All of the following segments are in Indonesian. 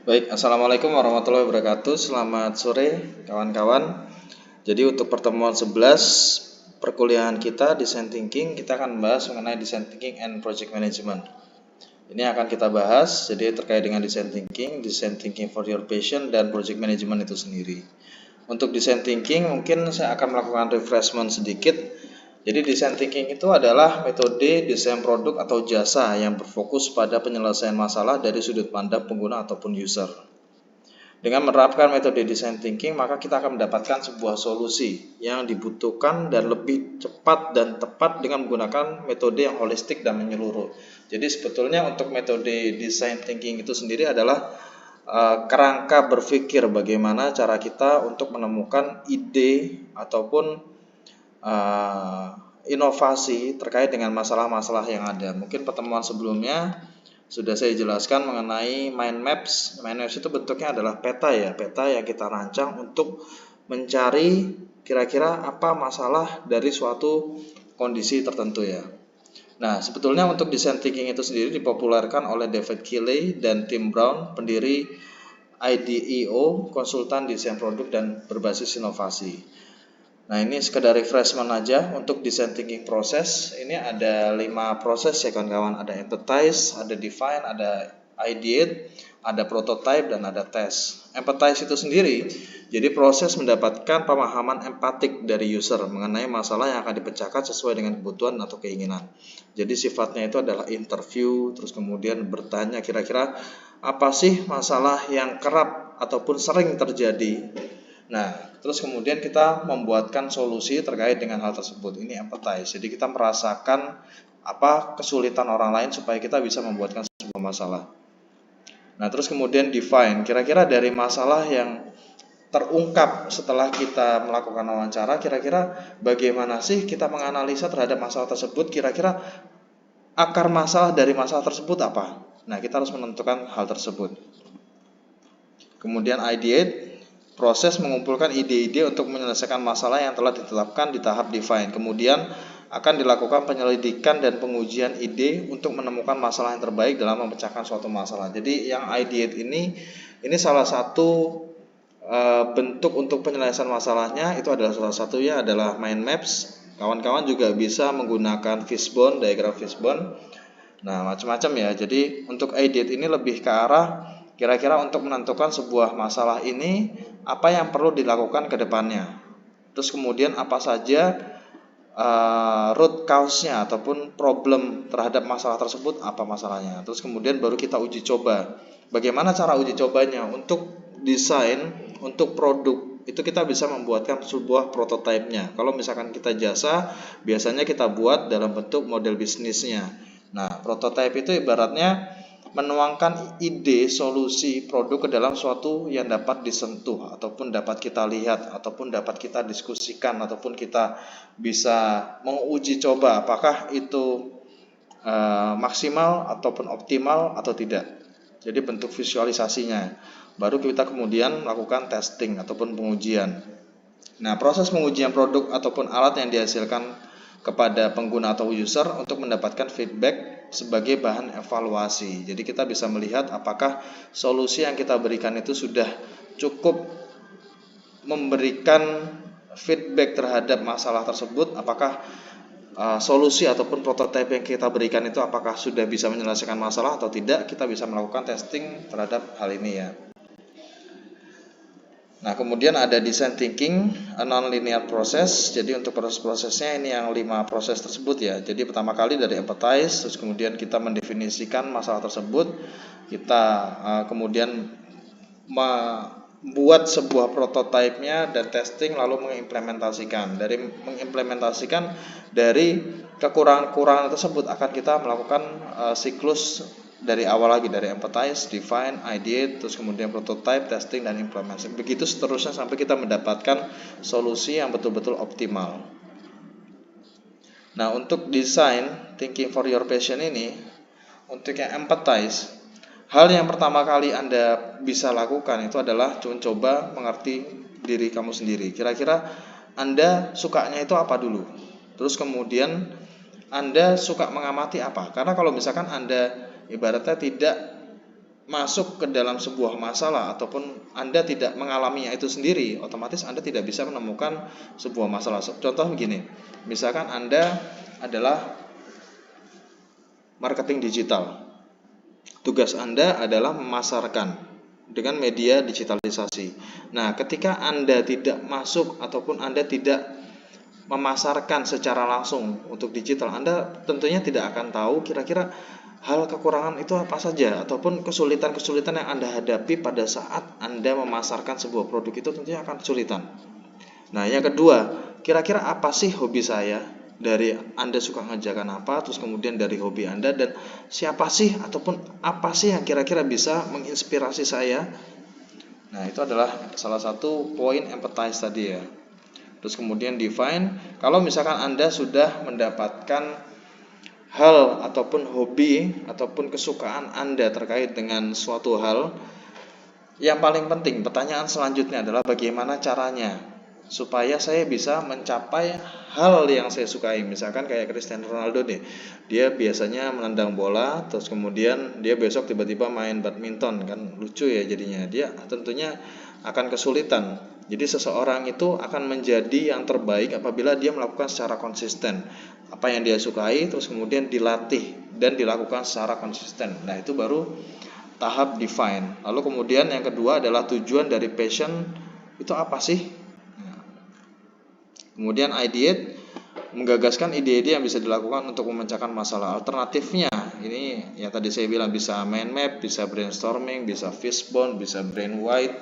Baik, Assalamualaikum warahmatullahi wabarakatuh. Selamat sore kawan-kawan. Jadi untuk pertemuan 11 perkuliahan kita Design Thinking, kita akan membahas mengenai Design Thinking and Project Management. Ini akan kita bahas jadi terkait dengan Design Thinking for your passion, dan Project Management itu sendiri. Untuk Design Thinking mungkin saya akan melakukan refreshment sedikit. Jadi Design Thinking itu adalah metode desain produk atau jasa yang berfokus pada penyelesaian masalah dari sudut pandang pengguna ataupun user. Dengan menerapkan metode Design Thinking, maka kita akan mendapatkan sebuah solusi yang dibutuhkan dan lebih cepat dan tepat dengan menggunakan metode yang holistik dan menyeluruh. Jadi sebetulnya untuk metode Design Thinking itu sendiri adalah kerangka berpikir bagaimana cara kita untuk menemukan ide ataupun inovasi terkait dengan masalah-masalah yang ada. Mungkin pertemuan sebelumnya sudah saya jelaskan mengenai mind maps. Mind maps itu bentuknya adalah peta ya, peta yang kita rancang untuk mencari kira-kira apa masalah dari suatu kondisi tertentu ya. Nah, sebetulnya untuk design thinking itu sendiri dipopulerkan oleh David Keeley dan Tim Brown, pendiri IDEO, konsultan desain produk dan berbasis inovasi. Nah, ini sekedar refreshment aja untuk design thinking proses. Ini ada 5 proses ya kawan-kawan. Ada empathize, ada define, ada ideate, ada prototype, dan ada test. Empathize itu sendiri jadi proses mendapatkan pemahaman empatik dari user mengenai masalah yang akan dipecahkan sesuai dengan kebutuhan atau keinginan. Jadi sifatnya itu adalah interview, terus kemudian bertanya kira-kira apa sih masalah yang kerap ataupun sering terjadi. Nah, terus kemudian kita membuatkan solusi terkait dengan hal tersebut. Ini empathize. Jadi kita merasakan apa kesulitan orang lain supaya kita bisa membuatkan sebuah masalah. Nah, terus kemudian define. Kira-kira dari masalah yang terungkap setelah kita melakukan wawancara, kira-kira bagaimana sih kita menganalisa terhadap masalah tersebut? Kira-kira akar masalah dari masalah tersebut apa? Nah, kita harus menentukan hal tersebut. Kemudian ideate, proses mengumpulkan ide-ide untuk menyelesaikan masalah yang telah ditetapkan di tahap define. Kemudian akan dilakukan penyelidikan dan pengujian ide untuk menemukan masalah yang terbaik dalam memecahkan suatu masalah. Jadi yang ideate ini salah satu bentuk untuk penyelesaian masalahnya. Itu adalah salah satunya adalah mind maps. Kawan-kawan juga bisa menggunakan fishbone, diagram fishbone. Nah, macam-macam ya. Jadi untuk ideate ini lebih ke arah kira-kira untuk menentukan sebuah masalah ini apa yang perlu dilakukan ke depannya. Terus kemudian apa saja root cause-nya ataupun problem terhadap masalah tersebut, apa masalahnya. Terus kemudian baru kita uji coba. Bagaimana cara uji cobanya? Untuk desain, untuk produk itu kita bisa membuatkan sebuah prototipe-nya. Kalau misalkan kita jasa, biasanya kita buat dalam bentuk model bisnisnya. Nah, prototipe itu ibaratnya menuangkan ide solusi produk ke dalam suatu yang dapat disentuh ataupun dapat kita lihat ataupun dapat kita diskusikan ataupun kita bisa menguji coba apakah itu maksimal ataupun optimal atau tidak. Jadi bentuk visualisasinya. Baru kita kemudian melakukan testing ataupun pengujian. Nah, proses pengujian produk ataupun alat yang dihasilkan kepada pengguna atau user untuk mendapatkan feedback sebagai bahan evaluasi. Jadi kita bisa melihat apakah solusi yang kita berikan itu sudah cukup memberikan feedback terhadap masalah tersebut, apakah solusi ataupun prototipe yang kita berikan itu apakah sudah bisa menyelesaikan masalah atau tidak. Kita bisa melakukan testing terhadap hal ini ya. Nah, kemudian ada design thinking, a non-linear process. Jadi untuk proses-prosesnya ini yang 5 proses tersebut ya. Jadi pertama kali dari empathize, terus kemudian kita mendefinisikan masalah tersebut. Kita kemudian membuat sebuah prototipenya dan testing, lalu mengimplementasikan. Dari mengimplementasikan dari kekurangan-kekurangan tersebut akan kita melakukan siklus dari awal lagi, dari empathize, define, ideate, terus kemudian prototype, testing, dan implementasi. Begitu seterusnya sampai kita mendapatkan solusi yang betul-betul optimal. Nah, untuk design thinking for your passion ini, untuk yang empathize, hal yang pertama kali Anda bisa lakukan itu adalah coba mengerti diri kamu sendiri. Kira-kira Anda sukanya itu apa dulu? Terus kemudian Anda suka mengamati apa? Karena kalau misalkan Anda ibaratnya tidak masuk ke dalam sebuah masalah ataupun Anda tidak mengalaminya itu sendiri, otomatis Anda tidak bisa menemukan sebuah masalah. Contoh begini, misalkan Anda adalah marketing digital. Tugas Anda adalah memasarkan dengan media digitalisasi. Nah, ketika Anda tidak masuk ataupun Anda tidak memasarkan secara langsung untuk digital, Anda tentunya tidak akan tahu kira-kira hal kekurangan itu apa saja ataupun kesulitan-kesulitan yang Anda hadapi pada saat Anda memasarkan sebuah produk itu tentunya akan kesulitan. Nah, yang kedua, kira-kira apa sih hobi saya? Dari Anda suka ngerjakan apa, terus kemudian dari hobi Anda, dan siapa sih ataupun apa sih yang kira-kira bisa menginspirasi saya. Nah, itu adalah salah satu poin empathize tadi ya. Terus kemudian define, kalau misalkan Anda sudah mendapatkan hal ataupun hobi ataupun kesukaan Anda terkait dengan suatu hal, yang paling penting pertanyaan selanjutnya adalah bagaimana caranya supaya saya bisa mencapai hal yang saya sukai. Misalkan kayak Cristiano Ronaldo nih, dia biasanya menendang bola, terus kemudian dia besok tiba-tiba main badminton, kan lucu ya jadinya. Dia tentunya akan kesulitan. Jadi seseorang itu akan menjadi yang terbaik apabila dia melakukan secara konsisten apa yang dia sukai, terus kemudian dilatih dan dilakukan secara konsisten. Nah, itu baru tahap define. Lalu kemudian yang kedua adalah tujuan dari passion itu apa sih? Kemudian ideate, menggagaskan ide-ide yang bisa dilakukan untuk memecahkan masalah. Alternatifnya, ini yang tadi saya bilang bisa mind map, bisa brainstorming, bisa fishbone, bisa brainwide,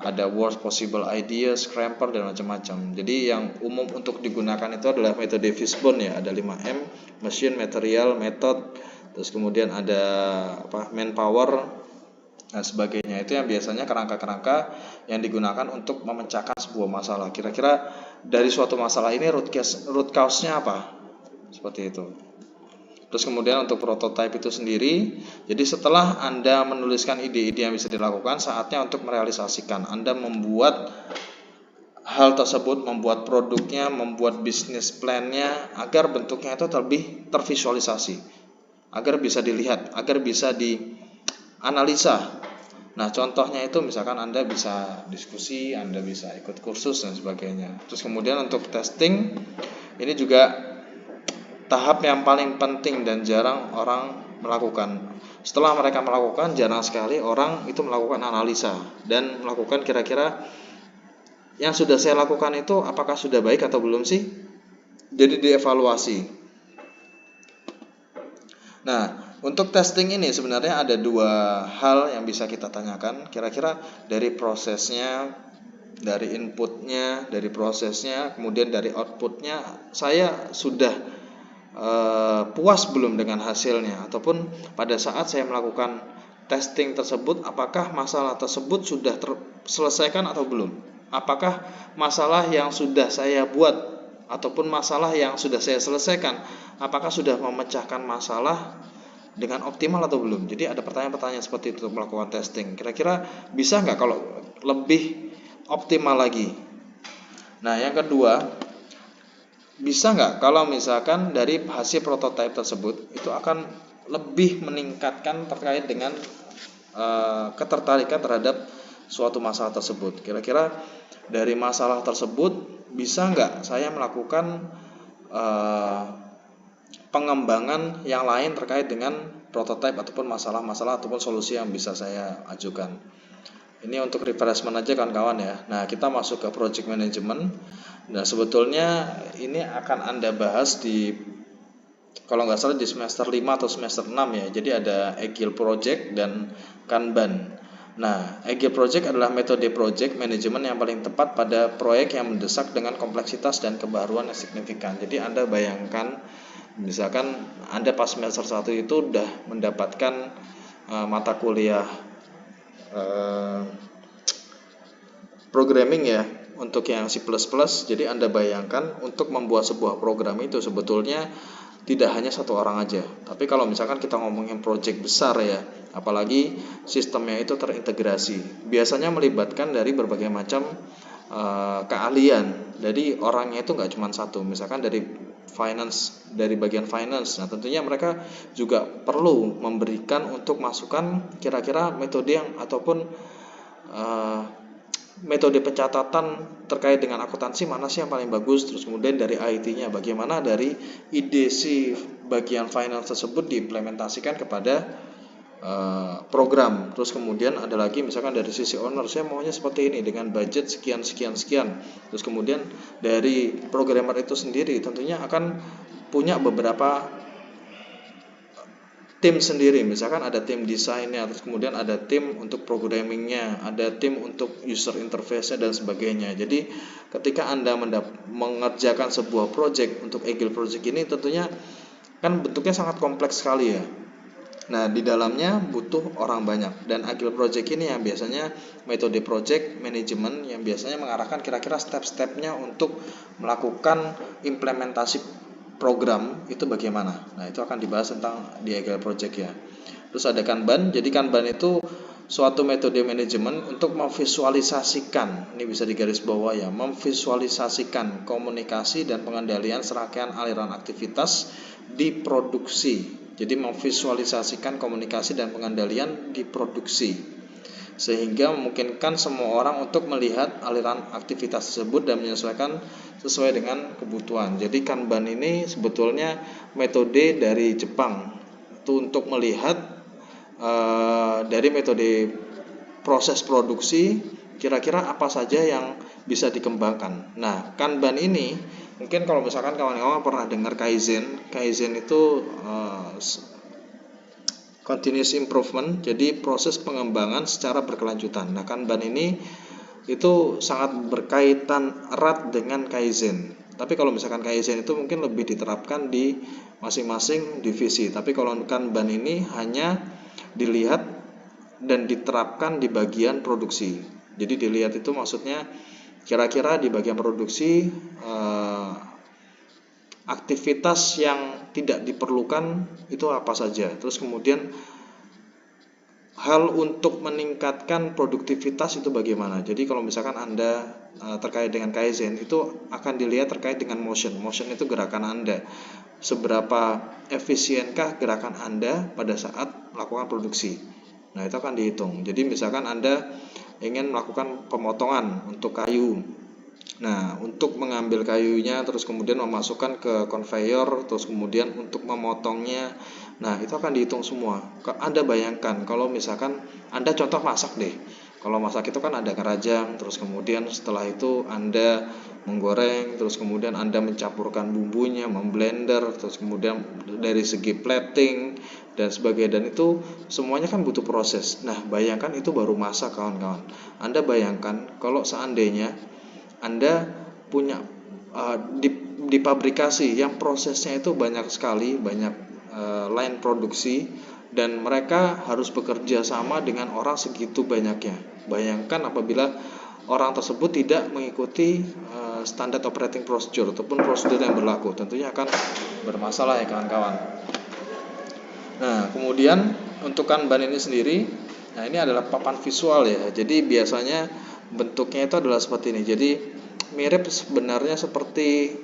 ada worst possible ideas, scramper, dan macam-macam. Jadi yang umum untuk digunakan itu adalah metode fishbone ya, ada 5M, machine, material, method, terus kemudian ada manpower, dan sebagainya. Itu yang biasanya kerangka-kerangka yang digunakan untuk memecahkan sebuah masalah. Kira-kira dari suatu masalah ini root cause-nya apa? Seperti itu. Terus kemudian untuk prototype itu sendiri, jadi setelah Anda menuliskan ide-ide yang bisa dilakukan, saatnya untuk merealisasikan. Anda membuat hal tersebut, membuat produknya, membuat bisnis plan-nya agar bentuknya itu lebih tervisualisasi, agar bisa dilihat, agar bisa dianalisa. Nah, contohnya itu misalkan Anda bisa diskusi, Anda bisa ikut kursus dan sebagainya. Terus kemudian untuk testing, ini juga tahap yang paling penting dan jarang orang melakukan. Setelah mereka melakukan, jarang sekali orang itu melakukan analisa dan melakukan kira-kira yang sudah saya lakukan itu apakah sudah baik atau belum sih? Jadi dievaluasi. Nah, untuk testing ini sebenarnya ada dua hal yang bisa kita tanyakan. Kira-kira dari prosesnya, dari inputnya, dari prosesnya, kemudian dari outputnya, saya sudah puas belum dengan hasilnya? Ataupun pada saat saya melakukan testing tersebut, apakah masalah tersebut sudah terselesaikan atau belum? Apakah masalah yang sudah saya buat ataupun masalah yang sudah saya selesaikan, apakah sudah memecahkan masalah dengan optimal atau belum? Jadi ada pertanyaan-pertanyaan seperti itu untuk melakukan testing. Kira-kira bisa nggak kalau lebih optimal lagi? Nah, yang kedua, bisa nggak kalau misalkan dari hasil prototipe tersebut itu akan lebih meningkatkan terkait dengan ketertarikan terhadap suatu masalah tersebut. Kira-kira dari masalah tersebut bisa nggak saya melakukan pengembangan yang lain terkait dengan prototipe ataupun masalah-masalah ataupun solusi yang bisa saya ajukan. Ini untuk refreshment aja kawan-kawan ya. Nah, kita masuk ke project management. Nah, sebetulnya ini akan Anda bahas di, kalau nggak salah di semester 5 atau semester 6 ya. Jadi ada Agile Project dan Kanban. Nah, Agile Project adalah metode project management yang paling tepat pada proyek yang mendesak dengan kompleksitas dan kebaruan yang signifikan. Jadi Anda bayangkan, misalkan Anda pas semester 1 itu udah mendapatkan mata kuliah programming ya, untuk yang C++. Jadi Anda bayangkan untuk membuat sebuah program itu sebetulnya tidak hanya satu orang aja. Tapi kalau misalkan kita ngomongin project besar ya, apalagi sistemnya itu terintegrasi, biasanya melibatkan dari berbagai macam keahlian. Jadi orangnya itu nggak cuma satu. Misalkan dari finance, dari bagian finance. Nah, tentunya mereka juga perlu memberikan untuk masukan kira-kira metode yang ataupun metode pencatatan terkait dengan akuntansi mana sih yang paling bagus. Terus kemudian dari IT-nya bagaimana dari ide si bagian finance tersebut diimplementasikan kepada program. Terus kemudian ada lagi misalkan dari sisi owner, saya maunya seperti ini dengan budget sekian sekian sekian. Terus kemudian dari programmer itu sendiri tentunya akan punya beberapa tim sendiri, misalkan ada tim desainnya, terus kemudian ada tim untuk programmingnya, ada tim untuk user interface-nya dan sebagainya. Jadi ketika Anda mengerjakan sebuah project untuk Agile project ini tentunya kan bentuknya sangat kompleks sekali ya. Nah, di dalamnya butuh orang banyak, dan Agile project ini yang biasanya metode project management yang biasanya mengarahkan kira-kira step-stepnya untuk melakukan implementasi program itu bagaimana. Nah, itu akan dibahas tentang di Agile project ya. Terus ada Kanban. Jadi Kanban itu suatu metode manajemen untuk memvisualisasikan, ini bisa digaris bawah ya, memvisualisasikan komunikasi dan pengendalian serangkaian aliran aktivitas di produksi. Jadi memvisualisasikan komunikasi dan pengendalian di produksi sehingga memungkinkan semua orang untuk melihat aliran aktivitas tersebut dan menyesuaikan sesuai dengan kebutuhan. Jadi Kanban ini sebetulnya metode dari Jepang itu untuk melihat dari metode proses produksi kira-kira apa saja yang bisa dikembangkan. Nah, Kanban ini mungkin kalau misalkan kawan-kawan pernah dengar Kaizen itu continuous improvement, jadi proses pengembangan secara berkelanjutan. Nah, Kanban ini itu sangat berkaitan erat dengan Kaizen. Tapi kalau misalkan Kaizen itu mungkin lebih diterapkan di masing-masing divisi. Tapi kalau Kanban ini hanya dilihat dan diterapkan di bagian produksi. Jadi dilihat itu maksudnya kira-kira di bagian produksi aktivitas yang tidak diperlukan itu apa saja. Terus kemudian hal untuk meningkatkan produktivitas itu bagaimana. Jadi kalau misalkan Anda terkait dengan Kaizen itu akan dilihat terkait dengan motion. Motion itu gerakan Anda. Seberapa efisienkah gerakan Anda pada saat melakukan produksi. Nah, itu akan dihitung. Jadi misalkan Anda ingin melakukan pemotongan untuk kayu. Nah, untuk mengambil kayunya terus kemudian memasukkan ke conveyor, terus kemudian untuk memotongnya. Nah, itu akan dihitung semua. Anda bayangkan kalau misalkan Anda contoh masak deh. Kalau masak itu kan ada keranjang, terus kemudian setelah itu Anda menggoreng, terus kemudian Anda mencampurkan bumbunya, memblender, terus kemudian dari segi plating dan sebagainya, dan itu semuanya kan butuh proses. Nah, bayangkan itu baru masak kawan-kawan. Anda bayangkan kalau seandainya Anda punya di pabrikasi yang prosesnya itu banyak sekali, banyak line produksi, dan mereka harus bekerja sama dengan orang segitu banyaknya. Bayangkan apabila orang tersebut tidak mengikuti standar operating procedure ataupun prosedur yang berlaku, tentunya akan bermasalah ya kawan-kawan. Nah, kemudian untuk Kanban ini sendiri, nah ini adalah papan visual ya. Jadi biasanya bentuknya itu adalah seperti ini. Jadi mirip sebenarnya seperti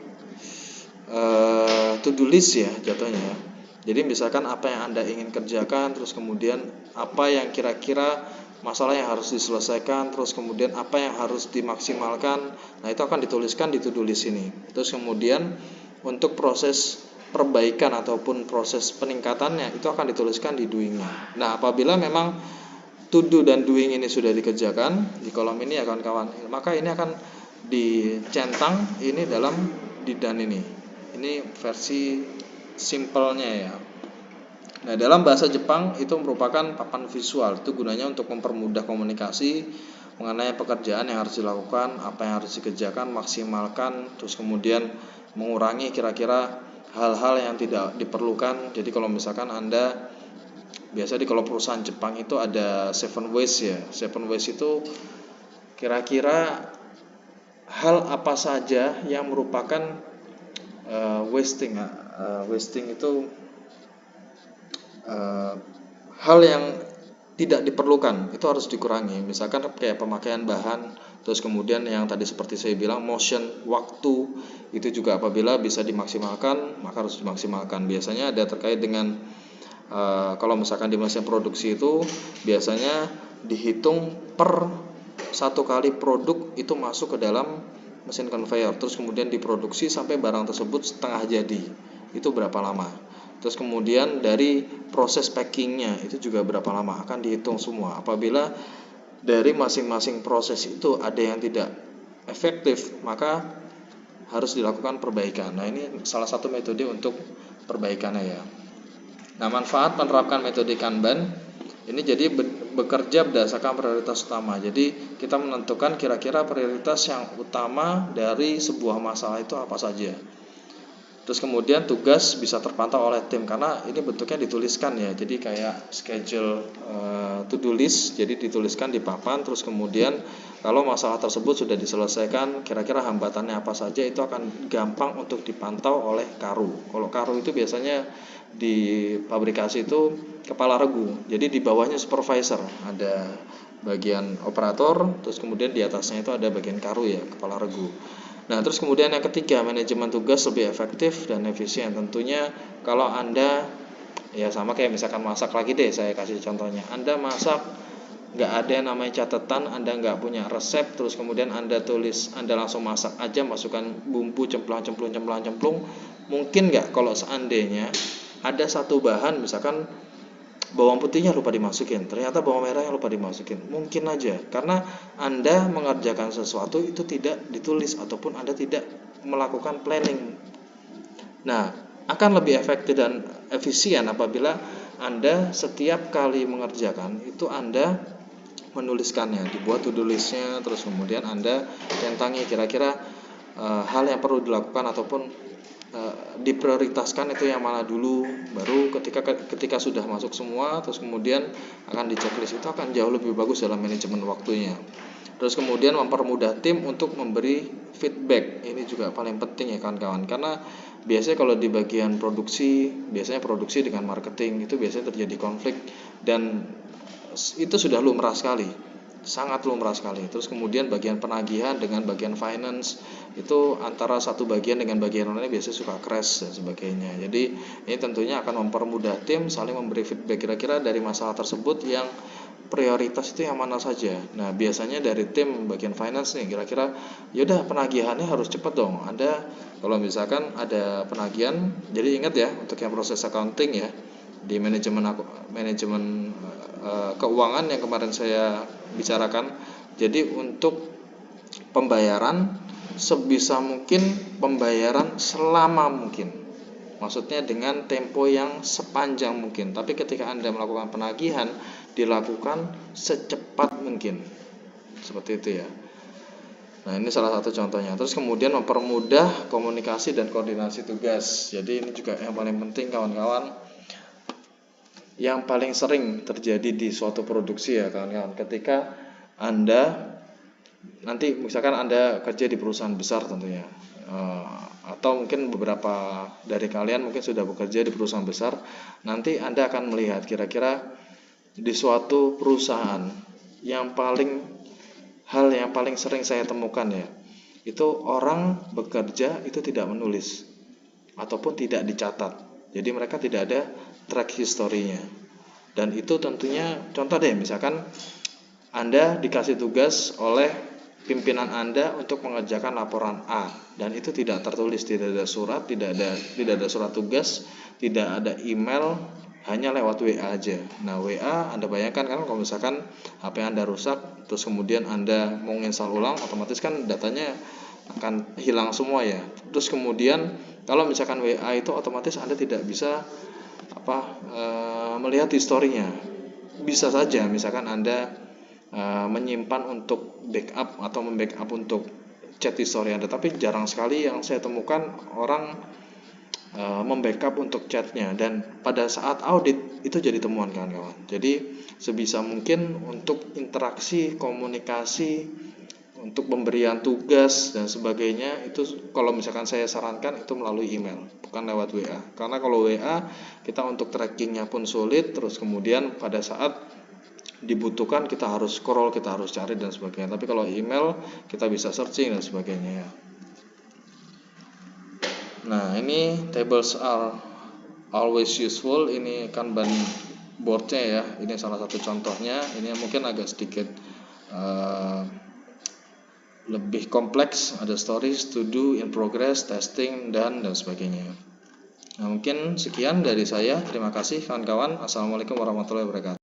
to-do list ya jatuhnya. Jadi misalkan apa yang Anda ingin kerjakan, terus kemudian apa yang kira-kira masalah yang harus diselesaikan, terus kemudian apa yang harus dimaksimalkan. Nah, itu akan dituliskan di to-do list ini. Terus kemudian untuk proses perbaikan ataupun proses peningkatannya itu akan dituliskan di doing-nya. Nah, apabila memang to do dan doing ini sudah dikerjakan di kolom ini ya kawan-kawan, maka ini akan dicentang ini dalam didan ini. Ini versi simpelnya ya. Nah, dalam bahasa Jepang itu merupakan papan visual. Itu gunanya untuk mempermudah komunikasi mengenai pekerjaan yang harus dilakukan, apa yang harus dikerjakan, maksimalkan, terus kemudian mengurangi kira-kira hal-hal yang tidak diperlukan. Jadi kalau misalkan Anda biasa di kalau perusahaan Jepang itu ada 7 ways ya. 7 ways itu kira-kira hal apa saja yang merupakan wasting. Wasting itu hal yang tidak diperlukan, itu harus dikurangi. Misalkan kayak pemakaian bahan, terus kemudian yang tadi seperti saya bilang motion, waktu, itu juga apabila bisa dimaksimalkan maka harus dimaksimalkan. Biasanya ada terkait dengan kalau misalkan di mesin produksi itu biasanya dihitung per satu kali produk itu masuk ke dalam mesin conveyor, terus kemudian diproduksi sampai barang tersebut setengah jadi, itu berapa lama. Terus kemudian dari proses packingnya itu juga berapa lama, akan dihitung semua. Apabila dari masing-masing proses itu ada yang tidak efektif, maka harus dilakukan perbaikan. Nah, ini salah satu metode untuk perbaikannya ya. Nah, manfaat menerapkan metode Kanban ini jadi bekerja berdasarkan prioritas utama. Jadi kita menentukan kira-kira prioritas yang utama dari sebuah masalah itu apa saja. Terus kemudian tugas bisa terpantau oleh tim karena ini bentuknya dituliskan ya. Jadi kayak schedule to do list. Jadi dituliskan di papan. Terus kemudian kalau masalah tersebut sudah diselesaikan, kira-kira hambatannya apa saja, itu akan gampang untuk dipantau oleh Karu. Kalau Karu itu biasanya di pabrikasi itu kepala regu. Jadi di bawahnya supervisor, ada bagian operator, terus kemudian di atasnya itu ada bagian Karu ya, kepala regu. Nah, terus kemudian yang ketiga, manajemen tugas lebih efektif dan efisien. Tentunya kalau Anda, ya sama kayak misalkan masak lagi deh, saya kasih contohnya. Anda masak, nggak ada yang namanya catatan, Anda nggak punya resep, terus kemudian Anda tulis, Anda langsung masak aja, masukkan bumbu, cemplung. Mungkin nggak kalau seandainya ada satu bahan, misalkan bawang putihnya lupa dimasukin, ternyata bawang merahnya lupa dimasukin, mungkin aja karena Anda mengerjakan sesuatu itu tidak ditulis ataupun Anda tidak melakukan planning. Nah, akan lebih efektif dan efisien apabila Anda setiap kali mengerjakan itu Anda menuliskannya, dibuat to do listnya, terus kemudian Anda tentangi kira-kira hal yang perlu dilakukan ataupun diprioritaskan itu yang mana dulu, baru ketika sudah masuk semua, terus kemudian akan di checklist, itu akan jauh lebih bagus dalam manajemen waktunya. Terus kemudian mempermudah tim untuk memberi feedback, ini juga paling penting ya kawan-kawan, karena biasanya kalau di bagian produksi, biasanya produksi dengan marketing itu biasanya terjadi konflik, dan itu sudah lumrah sekali, sangat lumrah sekali. Terus kemudian bagian penagihan dengan bagian finance itu antara satu bagian dengan bagian lainnya biasanya suka crash dan sebagainya. Jadi ini tentunya akan mempermudah tim saling memberi feedback kira-kira dari masalah tersebut yang prioritas itu yang mana saja. Nah, biasanya dari tim bagian finance nih kira-kira yaudah penagihannya harus cepat dong. Ada kalau misalkan ada penagihan, jadi ingat ya untuk yang proses accounting ya, di manajemen keuangan yang kemarin saya bicarakan. Jadi untuk pembayaran sebisa mungkin pembayaran selama mungkin, maksudnya dengan tempo yang sepanjang mungkin. Tapi ketika Anda melakukan penagihan, dilakukan secepat mungkin, seperti itu ya. Nah, ini salah satu contohnya. Terus kemudian mempermudah komunikasi dan koordinasi tugas. Jadi ini juga yang paling penting kawan-kawan, yang paling sering terjadi di suatu produksi ya kawan-kawan. Ketika Anda nanti misalkan Anda kerja di perusahaan besar tentunya, atau mungkin beberapa dari kalian mungkin sudah bekerja di perusahaan besar, nanti Anda akan melihat kira-kira di suatu perusahaan hal yang paling sering saya temukan ya, itu orang bekerja itu tidak menulis ataupun tidak dicatat. Jadi mereka tidak ada track historinya. Dan itu tentunya contoh deh, misalkan Anda dikasih tugas oleh pimpinan Anda untuk mengerjakan laporan A, dan itu tidak tertulis, tidak ada surat, tidak ada surat tugas, tidak ada email, hanya lewat WA aja. Nah, WA Anda bayangkan kan kalau misalkan HP Anda rusak, terus kemudian Anda mau install ulang, otomatis kan datanya akan hilang semua ya. Terus kemudian kalau misalkan WA itu otomatis Anda tidak bisa melihat historinya. Bisa saja misalkan Anda menyimpan untuk backup atau membackup untuk chat history Anda, tapi jarang sekali yang saya temukan orang membackup untuk chatnya, dan pada saat audit itu jadi temuan kawan-kawan. Jadi sebisa mungkin untuk interaksi, komunikasi, untuk pemberian tugas dan sebagainya, itu kalau misalkan saya sarankan itu melalui email, bukan lewat WA. Karena kalau WA kita untuk trackingnya pun sulit, terus kemudian pada saat dibutuhkan kita harus scroll, kita harus cari dan sebagainya. Tapi kalau email kita bisa searching dan sebagainya ya. Nah, ini tables are always useful. Ini Kanban boardnya ya. Ini salah satu contohnya. Ini mungkin agak sedikit lebih kompleks. Ada stories, to do, in progress, testing, dan sebagainya. Nah, mungkin sekian dari saya. Terima kasih kawan-kawan. Assalamualaikum warahmatullahi wabarakatuh.